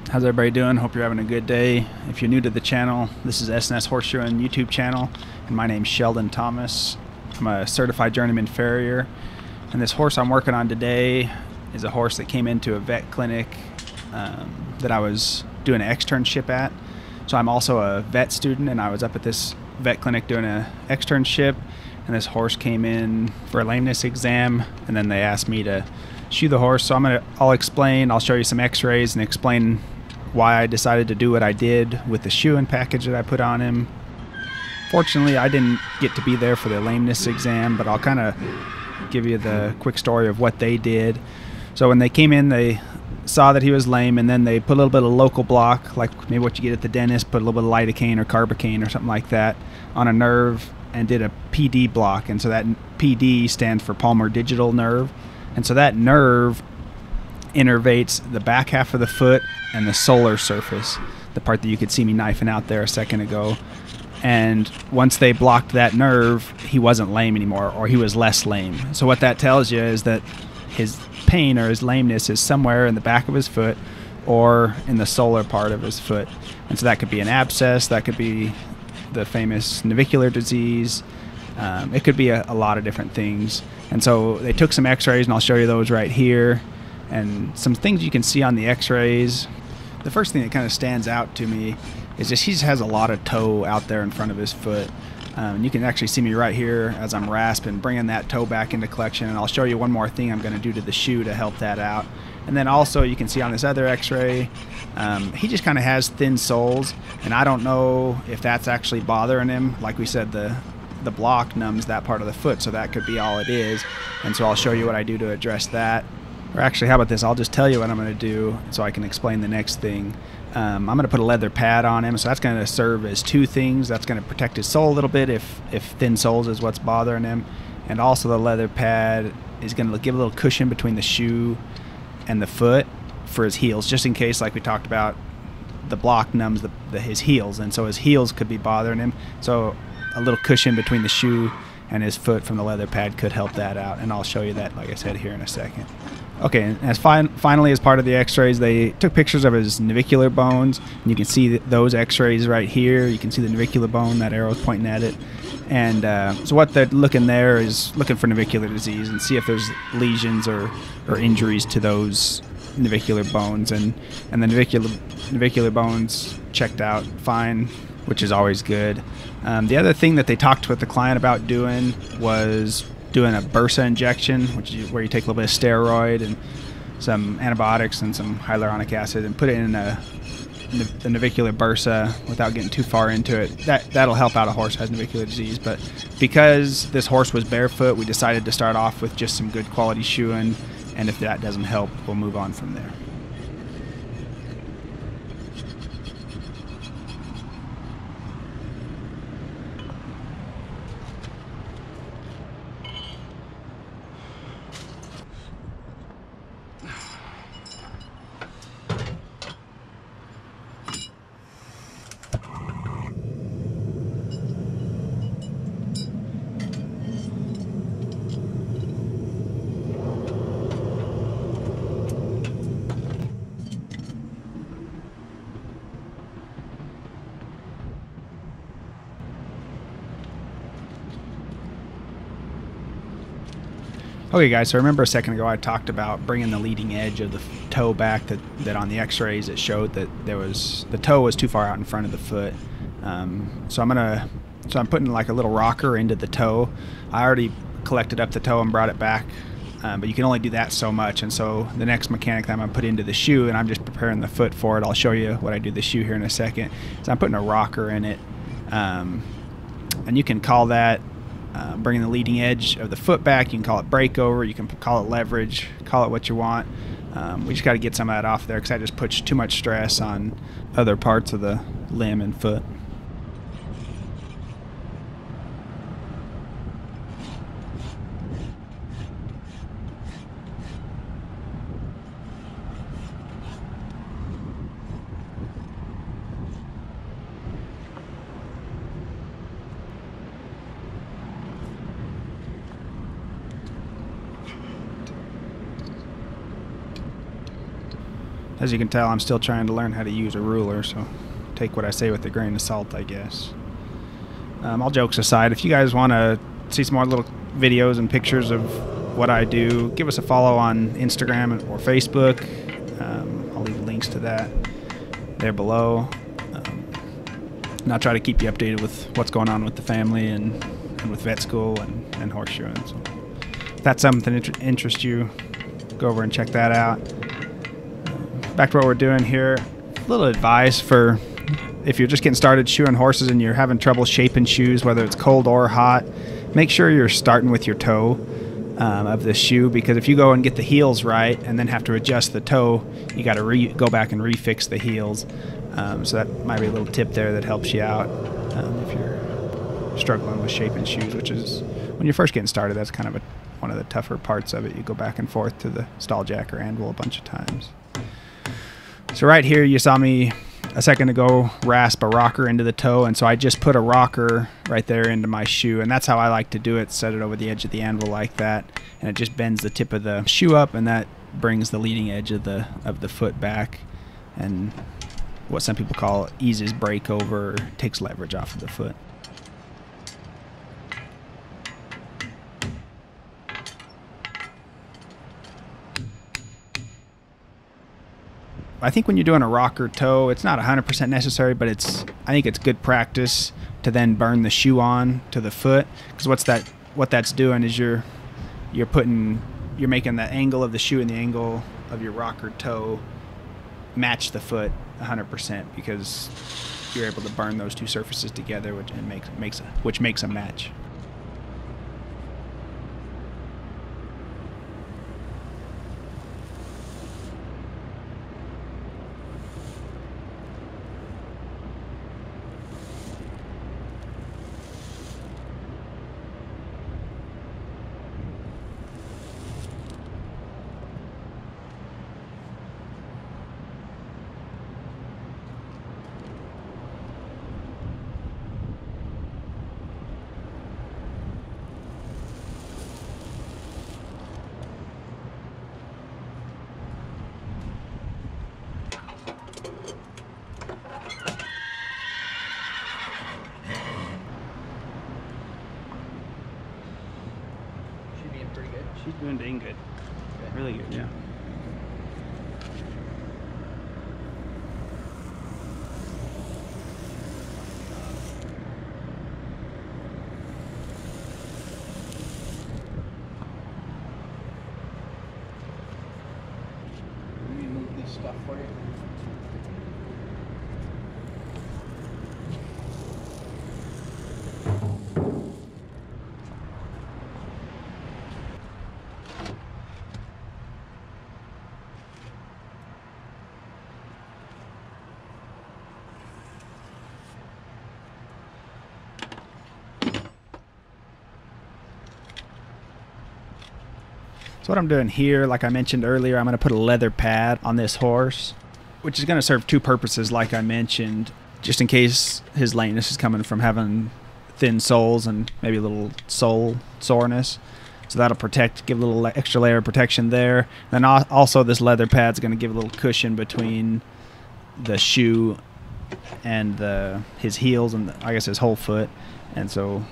How's everybody doing? Hope you're having a good day. If you're new to the channel, this is S&S Horseshoeing YouTube channel, and my name's Sheldon Thomas. I'm a certified journeyman farrier, and this horse I'm working on today is a horse that came into a vet clinic that I was doing an externship at. So I'm also a vet student, and I was up at this vet clinic doing an externship, and this horse came in for a lameness exam, and then they asked me to shoe the horse. So I'll explain, I'll show you some x-rays and explain why I decided to do what I did with the shoeing package that I put on him. Fortunately, I didn't get to be there for the lameness exam, but I'll kind of give you the quick story of what they did. So when they came in, they saw that he was lame, and then they put a little bit of local block, like maybe what you get at the dentist, put a little bit of lidocaine or carbocaine or something like that on a nerve, and did a PD block. And so that PD stands for palmar digital nerve. And so that nerve innervates the back half of the foot and the solar surface, the part that you could see me knifing out there a second ago. And once they blocked that nerve, he wasn't lame anymore, or he was less lame. So what that tells you is that his pain or his lameness is somewhere in the back of his foot or in the solar part of his foot. And so that could be an abscess, that could be the famous navicular disease. It could be a lot of different things. And so they took some x-rays, and I'll show you those right here, and some things you can see on the x-rays. The first thing that kind of stands out to me is just he just has a lot of toe out there in front of his foot. And you can actually see me right here as I'm rasping, bringing that toe back into collection. And I'll show you one more thing I'm going to do to the shoe to help that out. And then also you can see on this other x-ray, he just kind of has thin soles, and I don't know if that's actually bothering him. Like we said, the block numbs that part of the foot, so that could be all it is. And so I'll show you what I do to address that. Or actually, how about this? I'll just tell you what I'm going to do so I can explain the next thing. I'm going to put a leather pad on him, so that's going to serve as two things. That's going to protect his sole a little bit if thin soles is what's bothering him. And also the leather pad is going to give a little cushion between the shoe and the foot for his heels, just in case, like we talked about, the block numbs his heels, and so his heels could be bothering him. So a little cushion between the shoe and his foot from the leather pad could help that out, and I'll show you that, like I said, here in a second. Okay, and finally, as part of the x-rays, they took pictures of his navicular bones, and you can see those x-rays right here. You can see the navicular bone, that arrow's pointing at it. And so what they're looking there is looking for navicular disease and see if there's lesions or injuries to those navicular bones. And the navicular bones checked out fine, which is always good. The other thing that they talked with the client about doing was doing a bursa injection, which is where you take a little bit of steroid and some antibiotics and some hyaluronic acid and put it in the navicular bursa without getting too far into it. That'll help out a horse that has navicular disease. But because this horse was barefoot, we decided to start off with just some good quality shoeing, and if that doesn't help, we'll move on from there. Okay guys, so remember a second ago I talked about bringing the leading edge of the toe back, that on the x-rays it showed that the toe was too far out in front of the foot. So I'm putting like a little rocker into the toe. I already collected up the toe and brought it back, but you can only do that so much. And so the next mechanic that I'm going to put into the shoe, and I'm just preparing the foot for it, I'll show you what I do to the shoe here in a second. So I'm putting a rocker in it, and you can call that bringing the leading edge of the foot back. You can call it breakover, you can call it leverage, call it what you want. We just got to get some of that off there because I just put too much stress on other parts of the limb and foot. as you can tell, I'm still trying to learn how to use a ruler, so take what I say with a grain of salt, I guess. All jokes aside, if you guys want to see some more little videos and pictures of what I do, give us a follow on Instagram or Facebook. I'll leave links to that there below. And I'll try to keep you updated with what's going on with the family and with vet school and horseshoeing. So if that's something that interests you, go over and check that out. Back to what we're doing here. A little advice for if you're just getting started shoeing horses and you're having trouble shaping shoes, whether it's cold or hot, make sure you're starting with your toe of the shoe, because if you go and get the heels right and then have to adjust the toe, you got to go back and refix the heels. So that might be a little tip there that helps you out if you're struggling with shaping shoes, which is when you're first getting started, that's kind of one of the tougher parts of it. You go back and forth to the stall jack or anvil a bunch of times. So right here you saw me a second ago rasp a rocker into the toe, and so I just put a rocker right there into my shoe, and that's how I like to do it. Set it over the edge of the anvil like that, and it just bends the tip of the shoe up, and that brings the leading edge of the foot back, and what some people call eases break over, or takes leverage off of the foot. I think when you're doing a rocker toe, it's not 100% necessary, but I think it's good practice to then burn the shoe on to the foot, because what that's doing is you're making the angle of the shoe and the angle of your rocker toe match the foot 100%, because you're able to burn those two surfaces together, which makes a match. Pretty good. She's doing dang good. Really good, yeah. Let me move this stuff for you. So what I'm doing here, like I mentioned earlier, I'm going to put a leather pad on this horse, which is going to serve two purposes, like I mentioned, just in case his lameness is coming from having thin soles and maybe a little sole soreness. So that'll give a little extra layer of protection there. Then also this leather pad's going to give a little cushion between the shoe and his heels and I guess his whole foot, and so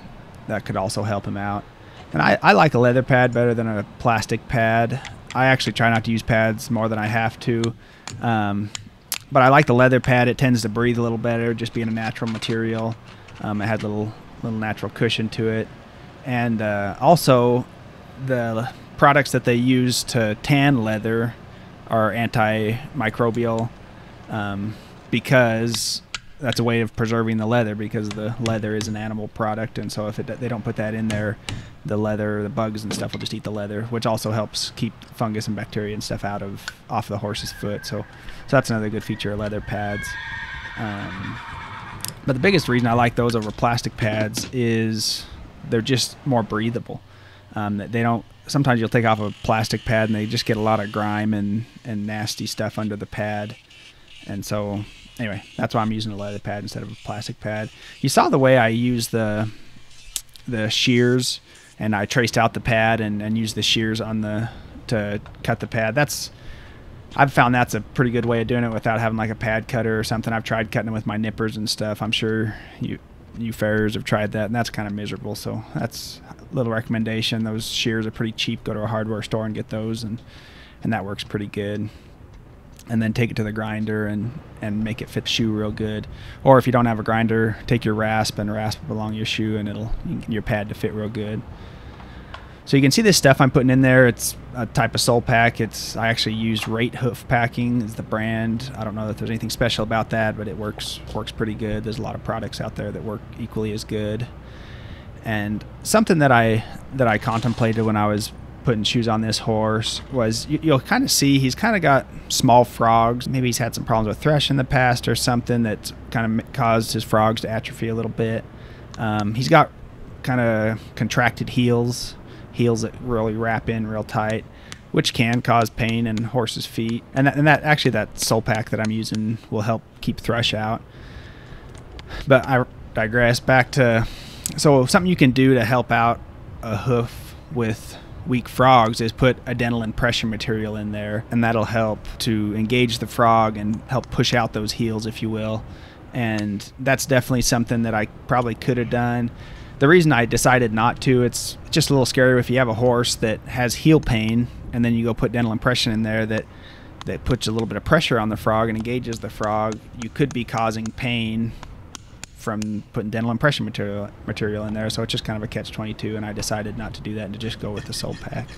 that could also help him out. And I like a leather pad better than a plastic pad. I actually try not to use pads more than I have to. But I like the leather pad. It tends to breathe a little better, just being a natural material. It had a little natural cushion to it. And also, the products that they use to tan leather are antimicrobial, because that's a way of preserving the leather, because the leather is an animal product, and so if they don't put that in there, the bugs and stuff will just eat the leather, which also helps keep fungus and bacteria and stuff off the horse's foot. So that's another good feature of leather pads. But the biggest reason I like those over plastic pads is they're just more breathable. Sometimes you'll take off a plastic pad and they just get a lot of grime and nasty stuff under the pad. And so anyway, that's why I'm using a leather pad instead of a plastic pad. You saw the way I used the shears, and I traced out the pad and used the shears to cut the pad. I've found that's a pretty good way of doing it without having like a pad cutter or something. I've tried cutting them with my nippers and stuff. I'm sure you farriers have tried that, and that's kind of miserable. So that's a little recommendation. Those shears are pretty cheap. Go to a hardware store and get those, and that works pretty good. And then take it to the grinder and make it fit the shoe real good. Or if you don't have a grinder, take your rasp and rasp it along your shoe, and it'll get your pad to fit real good. So you can see this stuff I'm putting in there. It's a type of sole pack. I actually use Rate HOOF packing is the brand. I don't know that there's anything special about that, but it works pretty good. There's a lot of products out there that work equally as good. And something that I contemplated when I was putting shoes on this horse was you'll kind of see he's kind of got small frogs. Maybe he's had some problems with thresh in the past or something that's kind of caused his frogs to atrophy a little bit. He's got kind of contracted heels that really wrap in real tight, which can cause pain in horses' feet. And that sole pack that I'm using will help keep thrush out. But I digress. Back to, so something you can do to help out a hoof with weak frogs is put a dental impression material in there, and that'll help to engage the frog and help push out those heels, if you will. And that's definitely something that I probably could have done. The reason I decided not to, it's just a little scary if you have a horse that has heel pain and then you go put dental impression in there that puts a little bit of pressure on the frog and engages the frog. You could be causing pain from putting dental impression material in there, so it's just kind of a catch-22, and I decided not to do that and to just go with the sole pack.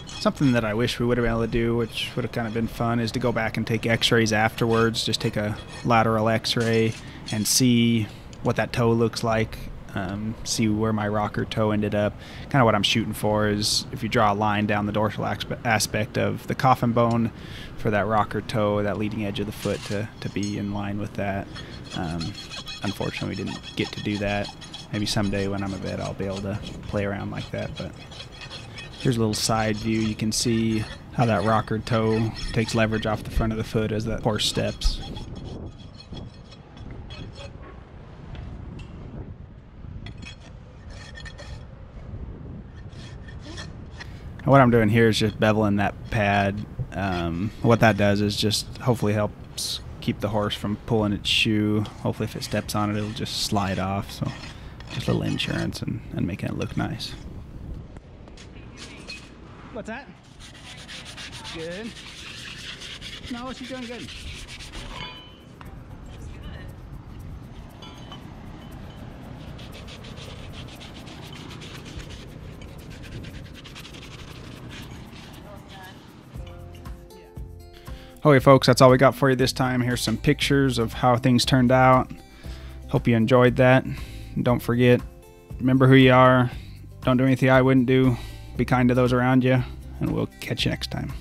Something that I wish we would have been able to do, which would have kind of been fun, is to go back and take x-rays afterwards. Just take a lateral x-ray and see what that toe looks like, see where my rocker toe ended up. Kind of what I'm shooting for is if you draw a line down the dorsal aspect of the coffin bone for that rocker toe, that leading edge of the foot to be in line with that. Unfortunately, we didn't get to do that. Maybe someday when I'm a vet I'll be able to play around like that. But here's a little side view. You can see how that rocker toe takes leverage off the front of the foot as that horse steps. What I'm doing here is just beveling that pad. What that does is just hopefully helps keep the horse from pulling its shoe. Hopefully if it steps on it, it'll just slide off. So just a little insurance and making it look nice. What's that? Good. No, she's doing good. Okay folks, that's all we got for you this time. Here's some pictures of how things turned out. Hope you enjoyed that. And don't forget, remember who you are. Don't do anything I wouldn't do. Be kind to those around you, and we'll catch you next time.